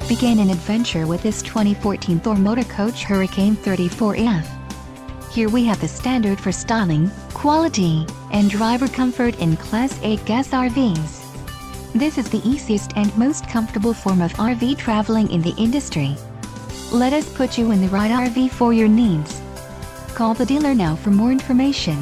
Begin an adventure with this 2014 Thor Motor Coach Hurricane 34F. Here we have the standard for styling, quality, and driver comfort in Class 8 gas RVs. This is the easiest and most comfortable form of RV traveling in the industry. Let us put you in the right RV for your needs. Call the dealer now for more information.